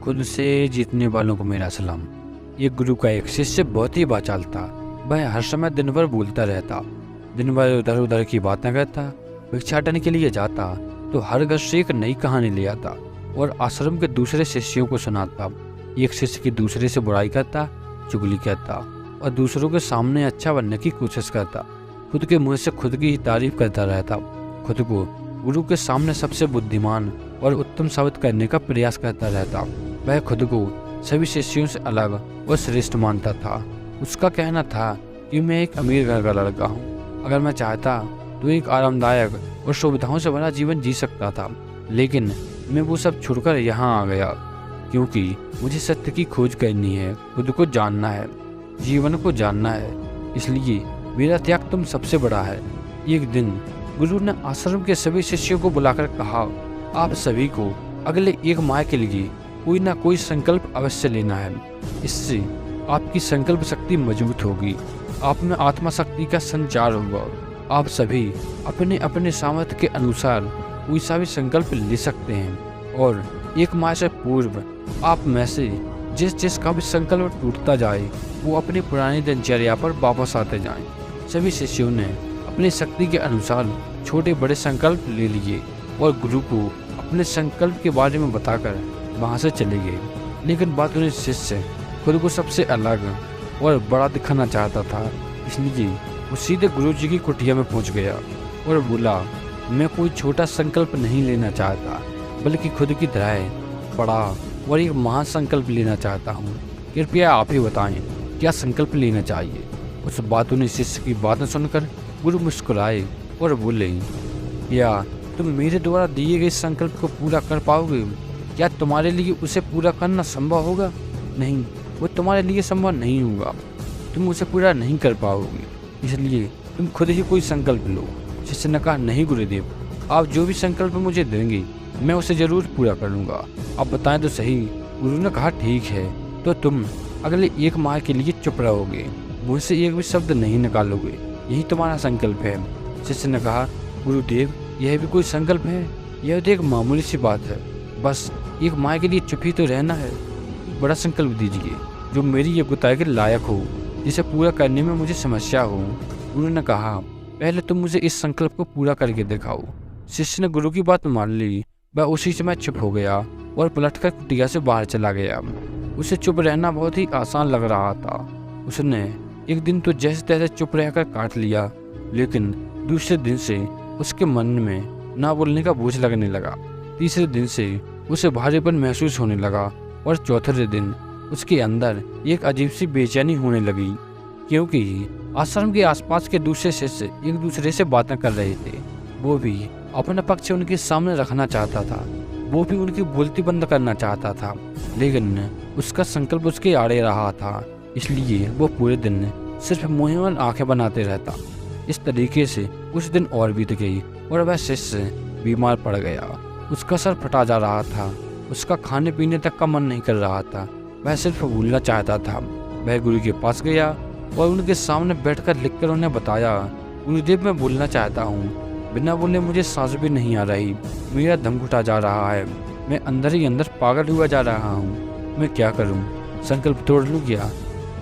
खुद से जीतने वालों को मेरा सलाम। ये गुरु का एक शिष्य बहुत ही बाचाल था। वह हर समय दिन भर बोलता रहता, दिन भर उधर उधर की बातें करता। भिक्षाटन के लिए जाता तो हर घर से एक नई कहानी ले आता और आश्रम के दूसरे शिष्यों को सुनाता। एक शिष्य की दूसरे से बुराई करता, चुगली करता और दूसरों के सामने अच्छा बनने की कोशिश करता। खुद के मुंह से खुद की ही तारीफ करता रहता। खुद को गुरु के सामने सबसे बुद्धिमान और उत्तम साबित करने का प्रयास करता रहता। वह खुद को सभी शिष्यों से अलग और श्रेष्ठ मानता था। उसका कहना था कि मैं एक अमीर घर का लड़का हूँ। अगर मैं चाहता तो एक आरामदायक और सुविधाओं से भरा जीवन जी सकता था, लेकिन मैं वो सब छोड़कर यहाँ आ गया क्योंकि मुझे सत्य की खोज करनी है, खुद को जानना है, जीवन को जानना है। इसलिए मेरा त्याग तुम सबसे बड़ा है। एक दिन गुरु ने आश्रम के सभी शिष्यों को बुलाकर कहा, आप सभी को अगले एक माह के लिए कोई ना कोई संकल्प अवश्य लेना है। इससे आपकी संकल्प शक्ति मजबूत होगी, आप में आत्मा शक्ति का संचार होगा। आप सभी अपने अपने सामर्थ्य के अनुसार कोई सा भी संकल्प ले सकते हैं और एक माह से पूर्व आप में से जिस जिस का भी संकल्प टूटता जाए वो अपनी पुरानी दिनचर्या पर वापस आते जाएं। सभी शिष्यों ने अपनी शक्ति के अनुसार छोटे बड़े संकल्प ले लिए और गुरु को अपने संकल्प के बारे में बताकर वहाँ से चले गए। लेकिन बात उन्हें शिष्य खुद को सबसे अलग और बड़ा दिखाना चाहता था, इसलिए वो सीधे गुरु जी की कुटिया में पहुँच गया और बोला, मैं कोई छोटा संकल्प नहीं लेना चाहता, बल्कि खुद की तरह बड़ा और एक महान संकल्प लेना चाहता हूँ। कृपया आप ही बताएं क्या संकल्प लेना चाहिए। उस बातों ने शिष्य की बातें सुनकर गुरु मुस्कुराए और बोले, क्या तुम मेरे द्वारा दिए गए संकल्प को पूरा कर पाओगे? क्या तुम्हारे लिए उसे पूरा करना संभव होगा? नहीं, वो तुम्हारे लिए संभव नहीं होगा। तुम उसे पूरा नहीं कर पाओगे, इसलिए तुम खुद ही कोई संकल्प लो। शिष्य ने कहा, नहीं गुरुदेव, आप जो भी संकल्प मुझे देंगे मैं उसे जरूर पूरा करूँगा। आप बताएं तो सही। गुरु ने कहा, ठीक है, तो तुम अगले एक माह के लिए चुप रहोगे, मुझसे एक भी शब्द नहीं निकालोगे, यही तुम्हारा संकल्प है। शिष्य ने कहा, गुरुदेव, यह भी कोई संकल्प है? यह तो एक मामूली सी बात है, बस एक माह के लिए चुप ही तो रहना है। बड़ा संकल्प दीजिए जो मेरी योग्यता के लायक हो, जिसे पूरा करने में मुझे समस्या हो। गुरु ने कहा, पहले तुम मुझे इस संकल्प को पूरा करके दिखाओ। शिष्य ने गुरु की बात मान ली। वह उसी समय चुप हो गया और पलटकर कुटिया से बाहर चला गया। उसे चुप रहना बहुत ही आसान लग रहा था। उसने एक दिन तो जैसे तैसे चुप रहकर काट लिया, लेकिन दूसरे दिन से उसके मन में ना बोलने का बोझ लगने लगा। तीसरे दिन से उसे भारीपन महसूस होने लगा और चौथे दिन उसके अंदर एक अजीब सी बेचैनी होने लगी, क्योंकि आश्रम के आसपास के दूसरे शिष्य एक दूसरे से बातें कर रहे थे। वो भी अपना पक्ष उनके सामने रखना चाहता था, वो भी उनकी बोलती बंद करना चाहता था, लेकिन उसका संकल्प उसके आड़े रहा था, इसलिए वो पूरे दिन सिर्फ मुंह आंखें बनाते रहता। इस तरीके से कुछ दिन और बीत गई और वह शिष्य बीमार पड़ गया। उसका सर फटा जा रहा था, उसका खाने पीने तक का मन नहीं कर रहा था, वह सिर्फ भूलना चाहता था। वह गुरु के पास गया और उनके सामने बैठकर लिखकर उन्हें बताया, गुरुदेव, मैं बोलना चाहता हूँ, बिना बोले मुझे सांस भी नहीं आ रही, मेरा दम घुटा जा रहा है, मैं अंदर ही अंदर पागल हुआ जा रहा हूँ, मैं क्या करूँ? संकल्प तोड़ लूँ क्या?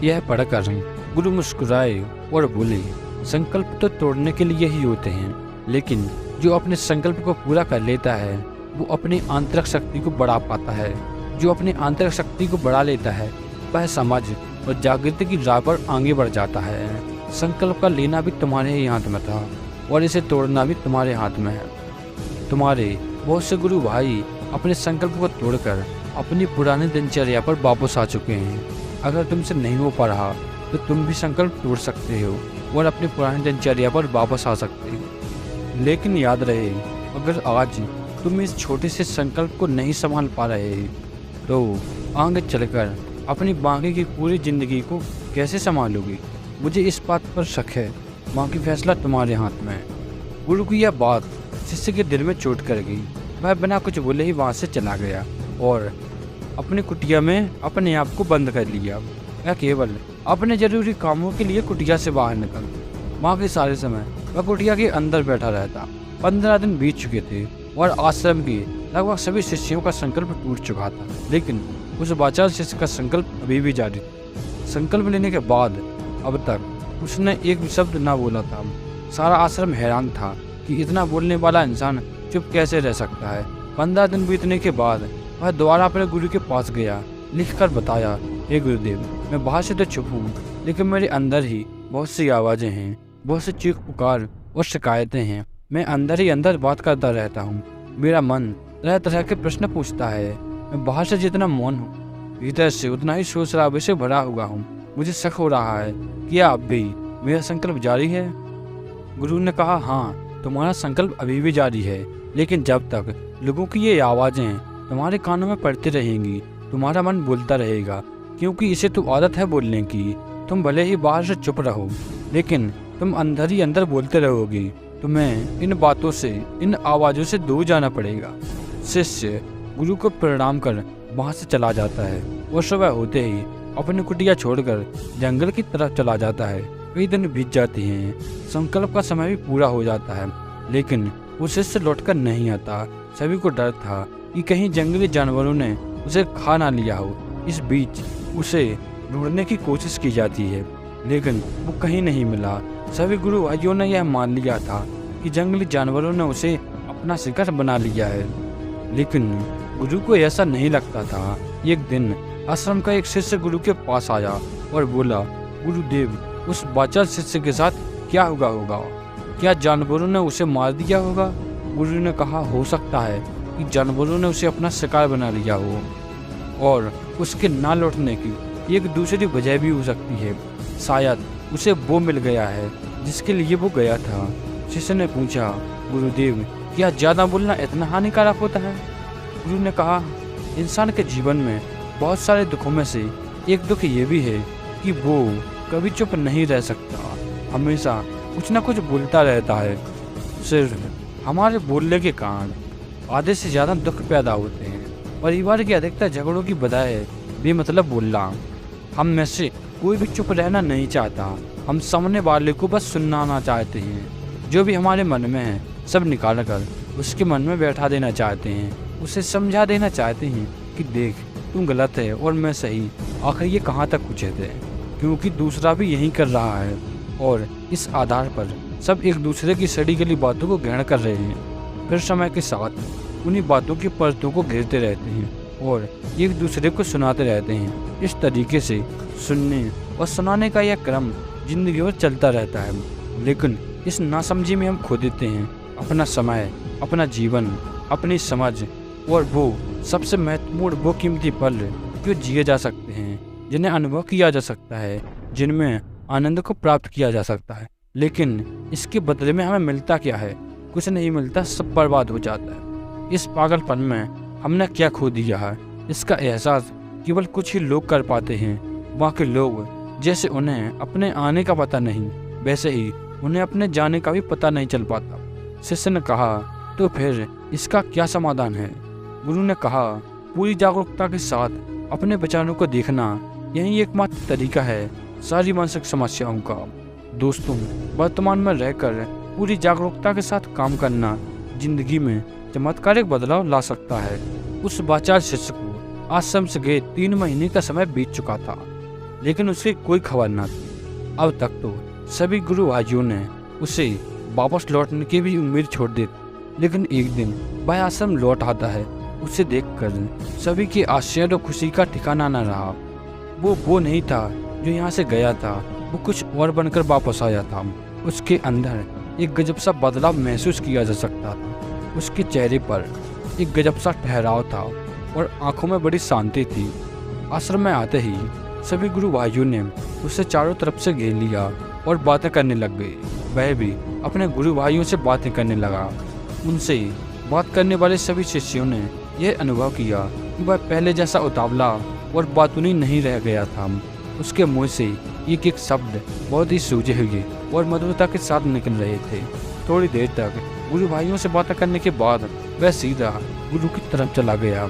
यह पढ़कर गुरु मुस्कुराए और बोले, संकल्प तो तोड़ने के लिए ही होते हैं, लेकिन जो अपने संकल्प को पूरा कर लेता है वो अपनी आंतरिक शक्ति को बढ़ा पाता है। जो अपनी आंतरिक शक्ति को बढ़ा लेता है वह समझ और जागृति की राह पर आगे बढ़ जाता है। संकल्प का लेना भी तुम्हारे ही हाथ में था और इसे तोड़ना भी तुम्हारे हाथ में है। तुम्हारे बहुत से गुरु भाई अपने संकल्प को तोड़कर अपनी पुरानी दिनचर्या पर वापस आ चुके हैं। अगर तुमसे नहीं हो पा रहा तो तुम भी संकल्प तोड़ सकते हो और अपनी पुरानी दिनचर्या पर वापस आ सकते हो। लेकिन याद रहे, अगर आज तुम इस छोटे से संकल्प को नहीं संभाल पा रहे तो आगे चलकर अपनी बाकी की पूरी जिंदगी को कैसे संभालोगे? मुझे इस बात पर शक है, बाकी फैसला तुम्हारे हाथ में है। गुरु की यह बात शिष्य के दिल में चोट कर गई। वह बिना कुछ बोले ही वहाँ से चला गया और अपनी कुटिया में अपने आप को बंद कर लिया। वह केवल अपने जरूरी कामों के लिए कुटिया से बाहर निकल, वहाँ के सारे समय वह कुटिया के अंदर बैठा रहता। 15 दिन बीत चुके थे और आश्रम के लगभग सभी शिष्यों का संकल्प टूट चुका था, लेकिन उस वाचाल शिष्य का संकल्प अभी भी जारी था। संकल्प लेने के बाद अब तक उसने एक शब्द ना बोला था। सारा आश्रम हैरान था कि इतना बोलने वाला इंसान चुप कैसे रह सकता है। 15 दिन बीतने के बाद वह दोबारा अपने गुरु के पास गया, लिखकर बताया, हे गुरुदेव, मैं बाहर से तो चुप हूँ, लेकिन मेरे अंदर ही बहुत सी आवाज़ें हैं, बहुत सी चीख पुकार और शिकायतें हैं। मैं अंदर ही अंदर बात करता रहता हूँ। मेरा मन तरह तरह के प्रश्न पूछता है। मैं बाहर से जितना मौन हूँ, भीतर से उतना ही शोर शराबे से भरा हुआ हूँ। मुझे शक हो रहा है, क्या अब भी मेरा संकल्प जारी है? गुरु ने कहा, हाँ, तुम्हारा संकल्प अभी भी जारी है, लेकिन जब तक लोगों की ये आवाज़ें तुम्हारे कानों में पड़ती रहेंगी, तुम्हारा मन बोलता रहेगा, क्योंकि इसे तो आदत है बोलने की। तुम भले ही बाहर से चुप रहो, लेकिन तुम अंदर ही अंदर बोलते रहोगी। तुम्हें इन बातों से, इन आवाज़ों से दूर जाना पड़ेगा। शिष्य गुरु को प्रणाम कर वहाँ से चला जाता है और सुबह होते ही अपनी कुटिया छोड़कर जंगल की तरफ चला जाता है। कई दिन बीत जाते हैं, संकल्प का समय भी पूरा हो जाता है, लेकिन वो शिष्य लौटकर नहीं आता। सभी को डर था कि कहीं जंगली जानवरों ने उसे खा ना लिया हो। इस बीच उसे ढूंढने की कोशिश की जाती है, लेकिन वो कहीं नहीं मिला। सभी गुरु भाइयों ने यह मान लिया था कि जंगली जानवरों ने उसे अपना शिकार बना लिया है, लेकिन गुरु को ऐसा नहीं लगता था। एक दिन आश्रम का एक शिष्य गुरु के पास आया और बोला, गुरुदेव, उस वाचाल शिष्य के साथ क्या हुआ होगा? क्या जानवरों ने उसे मार दिया होगा? गुरु ने कहा, हो सकता है कि जानवरों ने उसे अपना शिकार बना लिया हो, और उसके ना लौटने की एक दूसरी वजह भी हो सकती है। शायद उसे वो मिल गया है जिसके लिए वो गया था। शिष्य ने पूछा, गुरुदेव, क्या ज़्यादा बोलना इतना हानिकारक होता है? गुरु ने कहा, इंसान के जीवन में बहुत सारे दुखों में से एक दुख ये भी है कि वो कभी चुप नहीं रह सकता, हमेशा कुछ ना कुछ बोलता रहता है। सिर्फ हमारे बोलने के कारण आधे से ज़्यादा दुख पैदा होते हैं। परिवार की अधिकतर झगड़ों की वजह है बेमतलब बोलना। हम में से कोई भी चुप रहना नहीं चाहता। हम सामने वाले को बस सुनना चाहते हैं। जो भी हमारे मन में है सब निकाल कर उसके मन में बैठा देना चाहते हैं। उसे समझा देना चाहते हैं कि देख, तुम गलत है और मैं सही। आखिर ये कहाँ तक पूछे थे, क्योंकि दूसरा भी यही कर रहा है, और इस आधार पर सब एक दूसरे की सड़ी गली बातों को ग्रहण कर रहे हैं। फिर समय के साथ उन्हीं बातों की परतों को घेरते रहते हैं और एक दूसरे को सुनाते रहते हैं। इस तरीके से सुनने और सुनाने का यह क्रम जिंदगी भर चलता रहता है, लेकिन इस नासमझी में हम खो देते हैं अपना समय, अपना जीवन, अपनी समझ, और वो सबसे महत्वपूर्ण वो कीमती पल जो जिए जा सकते हैं, जिन्हें अनुभव किया जा सकता है, जिनमें आनंद को प्राप्त किया जा सकता है। लेकिन इसके बदले में हमें मिलता क्या है? कुछ नहीं मिलता, सब बर्बाद हो जाता है। इस पागलपन में हमने क्या खो दिया है, इसका एहसास केवल कुछ ही लोग कर पाते हैं। बाकी लोग जैसे उन्हें अपने आने का पता नहीं, वैसे ही उन्हें अपने जाने का भी पता नहीं चल पाता। शिष्य ने कहा, तो फिर इसका क्या समाधान है? गुरु ने कहा, पूरी जागरूकता के साथ अपने विचारों को देखना, यही एकमात्र तरीका है सारी मानसिक समस्याओं का। दोस्तों, वर्तमान में रहकर पूरी जागरूकता के साथ काम करना जिंदगी में चमत्कारिक बदलाव ला सकता है। उस वाचाल शिष्य को आश्रम से गए 3 महीने का समय बीत चुका था, लेकिन उसकी कोई खबर न थी। अब तक तो सभी गुरु भाइयों ने उसे वापस लौटने की भी उम्मीद छोड़ दी, लेकिन एक दिन वह आश्रम लौट आता है। उसे देखकर सभी के आश्चर्य और खुशी का ठिकाना न रहा। वो नहीं था जो यहाँ से गया था, वो कुछ और बनकर वापस आया था। उसके अंदर एक गजब सा बदलाव महसूस किया जा सकता था। उसके चेहरे पर एक गजब सा ठहराव था और आंखों में बड़ी शांति थी। आश्रम में आते ही सभी गुरु भाइयों ने उसे चारों तरफ से घेर लिया और बातें करने लग गए। वह भी अपने गुरु भाइयों से बातें करने लगा। उनसे बात करने वाले सभी शिष्यों ने यह अनुभव किया कि वह पहले जैसा उतावला और बातूनी नहीं रह गया था। उसके मुंह से एक एक शब्द बहुत ही सूझे हुए और मधुरता के साथ निकल रहे थे। थोड़ी देर तक गुरु भाइयों से बातें करने के बाद वह सीधा गुरु की तरफ चला गया।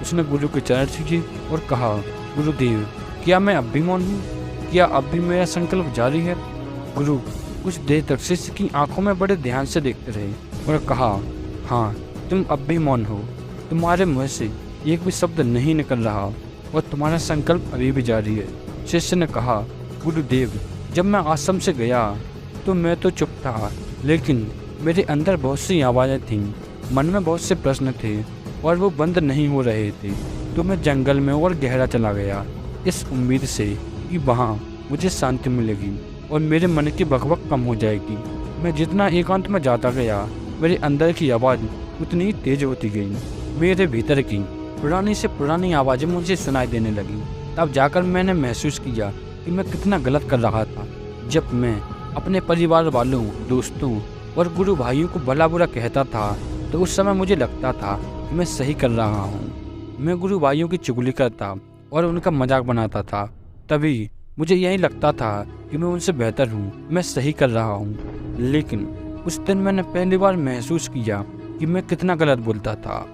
उसने गुरु के चरण छुए और कहा, गुरुदेव, क्या मैं अब भी मौन हूँ? क्या अब भी मेरा संकल्प जारी है? गुरु कुछ देर तक शिष्य की आंखों में बड़े ध्यान से देखते रहे और कहा, हाँ, तुम अब भी मौन हो। तुम्हारे मुँह से एक भी शब्द नहीं निकल रहा और तुम्हारा संकल्प अभी भी जारी है। शिष्य ने कहा, गुरुदेव, जब मैं आश्रम से गया तो मैं तो चुप था, लेकिन मेरे अंदर बहुत सी आवाज़ें थीं, मन में बहुत से प्रश्न थे और वो बंद नहीं हो रहे थे। तो मैं जंगल में और गहरा चला गया, इस उम्मीद से कि वहाँ मुझे शांति मिलेगी और मेरे मन की बकबक कम हो जाएगी। मैं जितना एकांत में जाता गया, मेरे अंदर की आवाज़ उतनी ही तेज होती गई। मेरे भीतर की पुरानी से पुरानी आवाज़ें मुझे सुनाई देने लगी। तब जाकर मैंने महसूस किया कि मैं कितना गलत कर रहा था। जब मैं अपने परिवार वालों, दोस्तों और गुरु भाइयों को भला बुरा कहता था तो उस समय मुझे लगता था कि मैं सही कर रहा हूँ। मैं गुरु भाइयों की चुगली करता और उनका मजाक बनाता था। तभी मुझे यही लगता था कि मैं उनसे बेहतर हूँ, मैं सही कर रहा हूँ। लेकिन उस दिन मैंने पहली बार महसूस किया कि मैं कितना गलत बोलता था।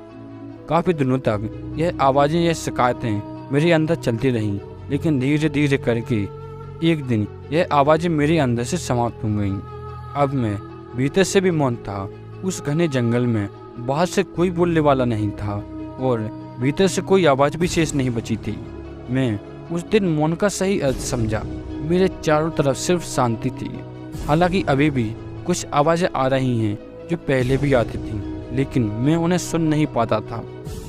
काफ़ी दिनों तक यह आवाज़ें, यह शिकायतें मेरे अंदर चलती रहीं, लेकिन धीरे धीरे करके एक दिन यह आवाज़ें मेरे अंदर से समाप्त हो गईं। अब मैं भीतर से भी मौन था। उस घने जंगल में बाहर से कोई बोलने वाला नहीं था और भीतर से कोई आवाज़ भी शेष नहीं बची थी। मैं उस दिन मौन का सही अर्थ समझा। मेरे चारों तरफ सिर्फ शांति थी। हालांकि अभी भी कुछ आवाज़ें आ रही हैं जो पहले भी आती थीं, लेकिन मैं उन्हें सुन नहीं पाता था।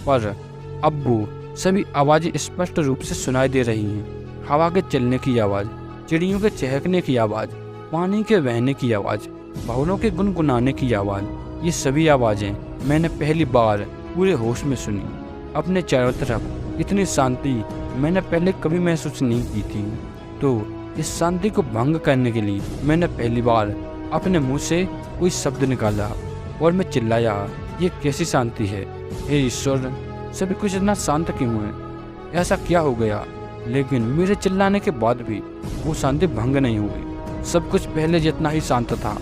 पर अब वो सभी आवाज़ें स्पष्ट रूप से सुनाई दे रही हैं। हवा के चलने की आवाज़, चिड़ियों के चहकने की आवाज़, पानी के बहने की आवाज़, भवरों के गुनगुनाने की आवाज़, ये सभी आवाज़ें मैंने पहली बार पूरे होश में सुनी। अपने चारों तरफ इतनी शांति मैंने पहले कभी महसूस नहीं की थी। तो इस शांति को भंग करने के लिए मैंने पहली बार अपने मुंह से कोई शब्द निकाला और मैं चिल्लाया, ये कैसी शांति है? हे ईश्वर, सभी कुछ इतना शांत क्यों है? ऐसा क्या हो गया? लेकिन मेरे चिल्लाने के बाद भी वो शांति भंग नहीं हुई। सब कुछ पहले जितना ही शांत था,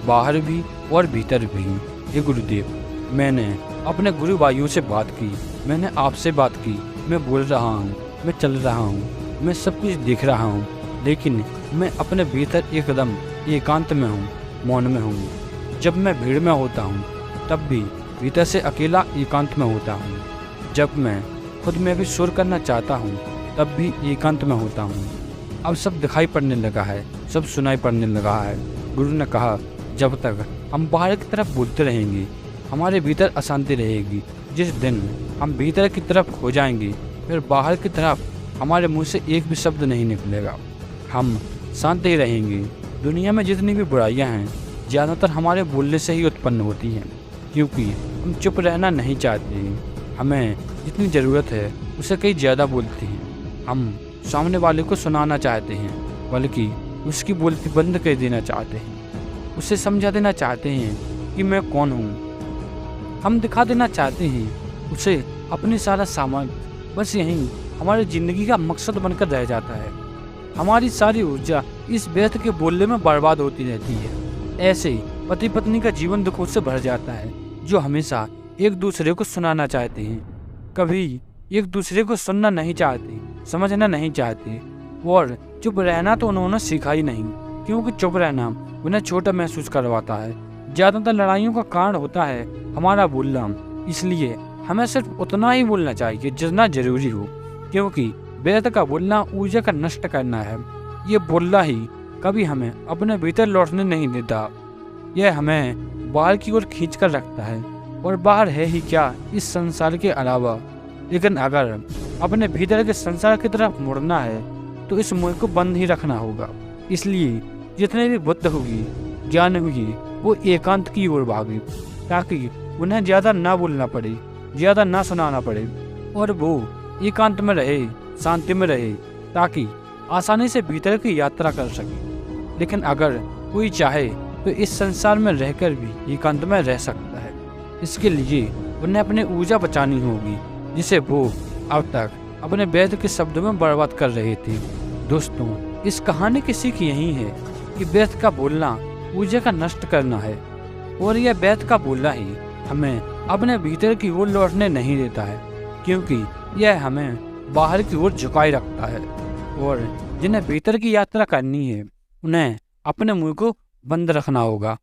बाहर भी और भीतर भी। हे गुरुदेव, मैंने अपने गुरु भाइयों से बात की, मैंने आपसे बात की। मैं बोल रहा हूँ, मैं चल रहा हूँ, मैं सब कुछ देख रहा हूँ, लेकिन मैं अपने भीतर एकदम एकांत में हूँ, मौन में हूँ। जब मैं भीड़ में होता हूँ तब भी भीतर से अकेला एकांत में होता हूँ। जब मैं खुद में भी सुर करना चाहता हूँ तब भी एकांत में होता हूँ। अब सब दिखाई पड़ने लगा है, सब सुनाई पड़ने लगा है। गुरु ने कहा, जब तक हम बाहर की तरफ बोलते रहेंगे, हमारे भीतर अशांति रहेगी। जिस दिन हम भीतर की तरफ हो जाएंगे, फिर बाहर की तरफ हमारे मुंह से एक भी शब्द नहीं निकलेगा। हम शांत ही रहेंगे। दुनिया में जितनी भी बुराइयां हैं, ज़्यादातर हमारे बोलने से ही उत्पन्न होती हैं, क्योंकि हम चुप रहना नहीं चाहते। हमें जितनी ज़रूरत है उससे कहीं ज़्यादा बोलते हैं। हम सामने वाले को सुनाना चाहते हैं, बल्कि उसकी बोलती बंद कर देना चाहते हैं। उसे समझा देना चाहते हैं कि मैं कौन हूँ। हम दिखा देना चाहते हैं उसे अपनी सारा सामान। बस यही हमारी ज़िंदगी का मकसद बनकर रह जाता है। हमारी सारी ऊर्जा इस व्यर्थ के बोलने में बर्बाद होती रहती है। ऐसे पति पत्नी का जीवन दुखों से भर जाता है, जो हमेशा एक दूसरे को सुनाना चाहते हैं, कभी एक दूसरे को सुनना नहीं चाहते, समझना नहीं चाहते। और चुप रहना तो उन्होंने सीखा ही नहीं, क्योंकि चुप रहना उन्हें छोटा महसूस करवाता है। ज़्यादातर लड़ाइयों का कारण होता है हमारा बोलना। इसलिए हमें सिर्फ उतना ही बोलना चाहिए जितना जरूरी हो, क्योंकि व्यर्थ का बोलना ऊर्जा का नष्ट करना है। ये बोलना ही कभी हमें अपने भीतर लौटने नहीं देता। यह हमें बाहर की ओर खींच कर रखता है, और बाहर है ही क्या इस संसार के अलावा। लेकिन अगर अपने भीतर के संसार की तरफ मुड़ना है तो इस मुंह को बंद ही रखना होगा। इसलिए जितने भी बुद्ध होगी, ज्ञान होगी, वो एकांत की ओर भागे, ताकि उन्हें ज़्यादा ना बोलना पड़े, ज़्यादा ना सुनाना पड़े, और वो एकांत में रहे, शांति में रहे, ताकि आसानी से भीतर की यात्रा कर सके। लेकिन अगर कोई चाहे तो इस संसार में रहकर भी एकांत में रह सकता है। इसके लिए उन्हें अपनी ऊर्जा बचानी होगी, जिसे वो अब तक अपने वैध के शब्दों में बर्बाद कर रहे थे। दोस्तों, इस कहानी की सीख यही है कि व्यर्थ का बोलना ऊर्जा का नष्ट करना है, और यह व्यर्थ का बोलना ही हमें अपने भीतर की ओर लौटने नहीं देता है, क्योंकि यह हमें बाहर की ओर झुकाए रखता है। और जिन्हें भीतर की यात्रा करनी है, उन्हें अपने मुंह को बंद रखना होगा।